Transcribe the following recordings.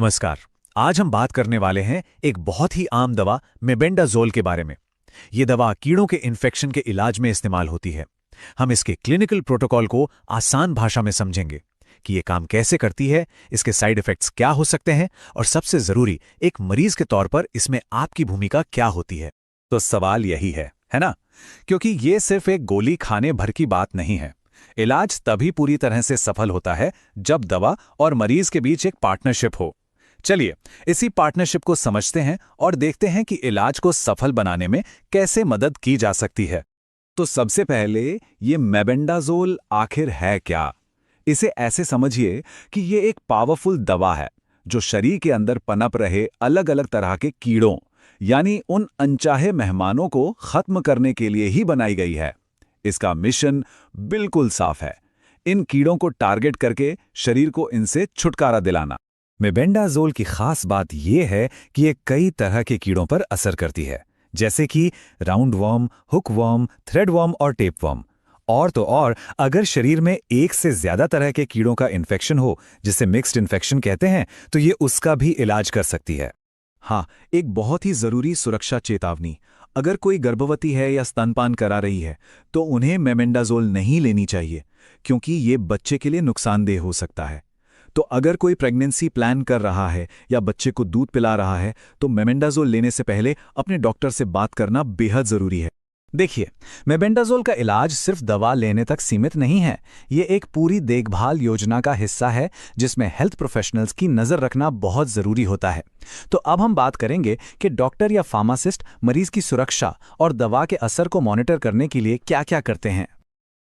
नमस्कार। आज हम बात करने वाले हैं एक बहुत ही आम दवा मेबेंडाजोल के बारे में। ये दवा कीड़ों के इन्फेक्शन के इलाज में इस्तेमाल होती है। हम इसके क्लिनिकल प्रोटोकॉल को आसान भाषा में समझेंगे कि ये काम कैसे करती है, इसके साइड इफेक्ट्स क्या हो सकते हैं और सबसे जरूरी एक मरीज के तौर पर इसमें आपकी भूमिका क्या होती है। तो सवाल यही है ना? क्योंकि ये सिर्फ एक गोली खाने भर की बात नहीं है। इलाज तभी पूरी तरह से सफल होता है जब दवा और मरीज के बीच एक पार्टनरशिप हो। चलिए इसी पार्टनरशिप को समझते हैं और देखते हैं कि इलाज को सफल बनाने में कैसे मदद की जा सकती है। तो सबसे पहले ये मेबेंडाजोल आखिर है क्या? इसे ऐसे समझिए कि ये एक पावरफुल दवा है जो शरीर के अंदर पनप रहे अलग अलग तरह के कीड़ों यानी उन अनचाहे मेहमानों को खत्म करने के लिए ही बनाई गई है। इसका मिशन बिल्कुल साफ है, इन कीड़ों को टारगेट करके शरीर को इनसे छुटकारा दिलाना। मेबेंडाजोल की खास बात यह है कि ये कई तरह के कीड़ों पर असर करती है, जैसे कि round worm, hook worm, thread worm और टेप वर्म। और तो और अगर शरीर में एक से ज्यादा तरह के कीड़ों का इन्फेक्शन हो, जिसे मिक्स्ड इन्फेक्शन कहते हैं, तो ये उसका भी इलाज कर सकती है। हाँ, एक बहुत ही जरूरी सुरक्षा चेतावनी। अगर कोई गर्भवती है या स्तनपान करा रही है तो उन्हें मेबेंडाजोल नहीं लेनी चाहिए, क्योंकि ये बच्चे के लिए नुकसानदेह हो सकता है। तो अगर कोई प्रेगनेंसी प्लान कर रहा है या बच्चे को दूध पिला रहा है तो मेबेंडाजोल लेने से पहले अपने डॉक्टर से बात करना बेहद जरूरी है। देखिए, मेबेंडाजोल का इलाज सिर्फ दवा लेने तक सीमित नहीं है। ये एक पूरी देखभाल योजना का हिस्सा है जिसमें हेल्थ प्रोफेशनल्स की नज़र रखना बहुत ज़रूरी होता है। तो अब हम बात करेंगे कि डॉक्टर या फार्मासिस्ट मरीज की सुरक्षा और दवा के असर को मॉनिटर करने के लिए क्या-क्या करते हैं।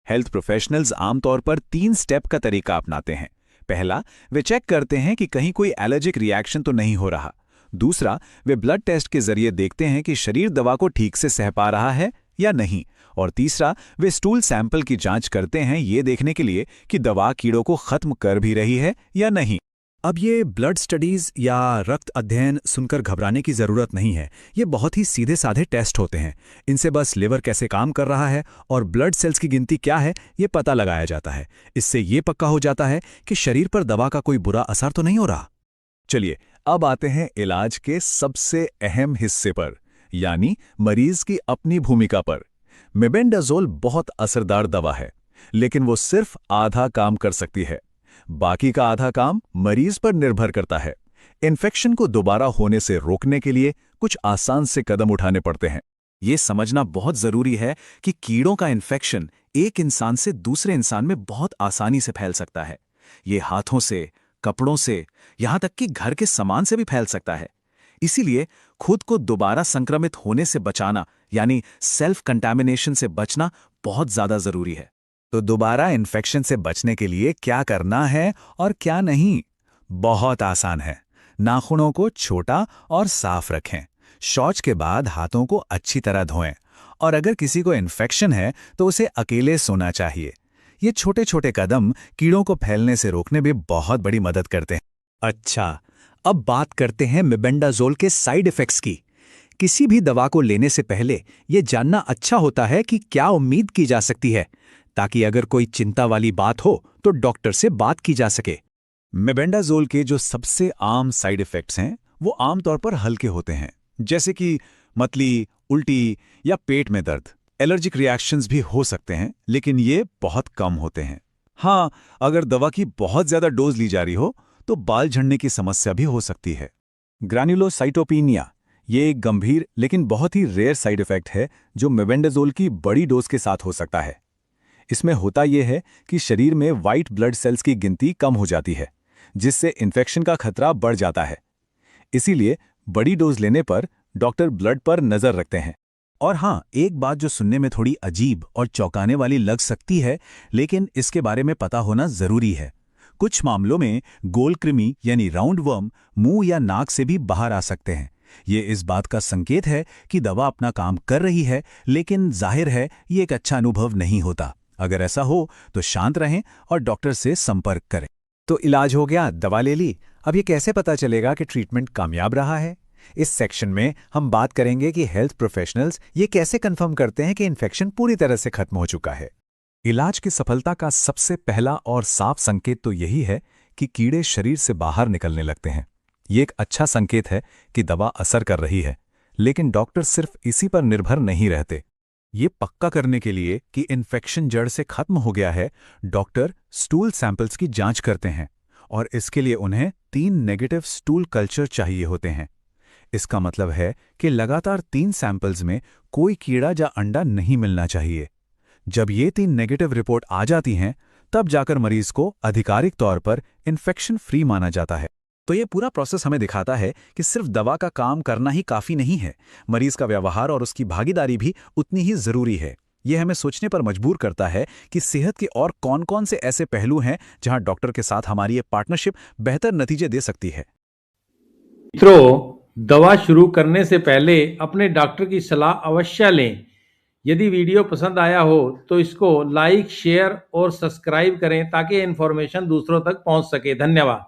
हेल्थ प्रोफेशनल्स आमतौर पर 3 स्टेप का तरीका अपनाते हैं। पहला, वे चेक करते हैं कि कहीं कोई एलर्जिक रिएक्शन तो नहीं हो रहा। दूसरा, वे ब्लड टेस्ट के जरिए देखते हैं कि शरीर दवा को ठीक से सह पा रहा है या नहीं। और तीसरा, वे स्टूल सैंपल की जांच करते हैं ये देखने के लिए कि दवा कीड़ों को खत्म कर भी रही है या नहीं। अब ये ब्लड स्टडीज या रक्त अध्ययन सुनकर घबराने की जरूरत नहीं है। ये बहुत ही सीधे साधे टेस्ट होते हैं। इनसे बस लिवर कैसे काम कर रहा है और ब्लड सेल्स की गिनती क्या है ये पता लगाया जाता है। इससे ये पक्का हो जाता है कि शरीर पर दवा का कोई बुरा असर तो नहीं हो रहा। चलिए अब आते हैं इलाज के सबसे अहम हिस्से पर, यानी मरीज की अपनी भूमिका पर। मेबेंडाजोल बहुत असरदार दवा है, लेकिन वो सिर्फ आधा काम कर सकती है। बाकी का आधा काम मरीज पर निर्भर करता है। इन्फेक्शन को दोबारा होने से रोकने के लिए कुछ आसान से कदम उठाने पड़ते हैं। ये समझना बहुत जरूरी है कि कीड़ों का इन्फेक्शन एक इंसान से दूसरे इंसान में बहुत आसानी से फैल सकता है। ये हाथों से, कपड़ों से, यहां तक कि घर के सामान से भी फैल सकता है। इसीलिए खुद को दोबारा संक्रमित होने से बचाना यानी सेल्फ कंटामिनेशन से बचना बहुत ज्यादा जरूरी है। तो दोबारा इन्फेक्शन से बचने के लिए क्या करना है और क्या नहीं? बहुत आसान है। नाखूनों को छोटा और साफ रखें। शौच के बाद हाथों को अच्छी तरह धोएं। और अगर किसी को इन्फेक्शन है तो उसे अकेले सोना चाहिए। ये छोटे छोटे कदम कीड़ों को फैलने से रोकने में बहुत बड़ी मदद करते हैं। अच्छा, अब बात करते हैं मेबेंडाजोल के साइड इफेक्ट्स की। किसी भी दवा को लेने से पहले यह जानना अच्छा होता है कि क्या उम्मीद की जा सकती है, ताकि अगर कोई चिंता वाली बात हो तो डॉक्टर से बात की जा सके। मेबेंडाजोल के जो सबसे आम साइड इफेक्ट्स हैं वो आमतौर पर हल्के होते हैं, जैसे कि मतली, उल्टी या पेट में दर्द। एलर्जिक रिएक्शंस भी हो सकते हैं, लेकिन ये बहुत कम होते हैं। हाँ, अगर दवा की बहुत ज्यादा डोज ली जा रही हो तो बाल झड़ने की समस्या भी हो सकती है। ग्रैन्युलोसाइटोपेनिया ये एक गंभीर लेकिन बहुत ही रेयर साइड इफेक्ट है जो मेबेंडाजोल की बड़ी डोज के साथ हो सकता है। इसमें होता यह है कि शरीर में वाइट ब्लड सेल्स की गिनती कम हो जाती है, जिससे इन्फेक्शन का खतरा बढ़ जाता है। इसीलिए बड़ी डोज लेने पर डॉक्टर ब्लड पर नजर रखते हैं। और हाँ, एक बात जो सुनने में थोड़ी अजीब और चौंकाने वाली लग सकती है, लेकिन इसके बारे में पता होना जरूरी है। कुछ मामलों में गोल कृमि यानी राउंड वर्म मुंह या नाक से भी बाहर आ सकते हैं। ये इस बात का संकेत है कि दवा अपना काम कर रही है, लेकिन जाहिर है ये एक अच्छा अनुभव नहीं होता। अगर ऐसा हो तो शांत रहें और डॉक्टर से संपर्क करें। तो इलाज हो गया, दवा ले ली। अब ये कैसे पता चलेगा कि ट्रीटमेंट कामयाब रहा है? इस सेक्शन में हम बात करेंगे कि हेल्थ प्रोफेशनल्स ये कैसे कंफर्म करते हैं कि इन्फेक्शन पूरी तरह से खत्म हो चुका है। इलाज की सफलता का सबसे पहला और साफ संकेत तो यही है कि कीड़े शरीर से बाहर निकलने लगते हैं। ये एक अच्छा संकेत है कि दवा असर कर रही है, लेकिन डॉक्टर सिर्फ इसी पर निर्भर नहीं रहते। ये पक्का करने के लिए कि इन्फेक्शन जड़ से खत्म हो गया है, डॉक्टर स्टूल सैंपल्स की जांच करते हैं और इसके लिए उन्हें 3 नेगेटिव स्टूल कल्चर चाहिए होते हैं। इसका मतलब है कि लगातार 3 सैंपल्स में कोई कीड़ा या अंडा नहीं मिलना चाहिए। जब ये 3 नेगेटिव रिपोर्ट आ जाती हैं, तब जाकर मरीज को आधिकारिक तौर पर इन्फेक्शन फ्री माना जाता है। तो ये पूरा प्रोसेस हमें दिखाता है कि सिर्फ दवा का काम करना ही काफ़ी नहीं है, मरीज का व्यवहार और उसकी भागीदारी भी उतनी ही ज़रूरी है। ये हमें सोचने पर मजबूर करता है कि सेहत के और कौन-कौन से ऐसे पहलू हैं जहां डॉक्टर के साथ हमारी ये पार्टनरशिप बेहतर नतीजे दे सकती है। मित्रों, दवा शुरू करने से पहले अपने डॉक्टर की सलाह अवश्य लें। यदि वीडियो पसंद आया हो तो इसको लाइक, शेयर और सब्सक्राइब करें ताकि इन्फॉर्मेशन दूसरों तक पहुंच सके। धन्यवाद।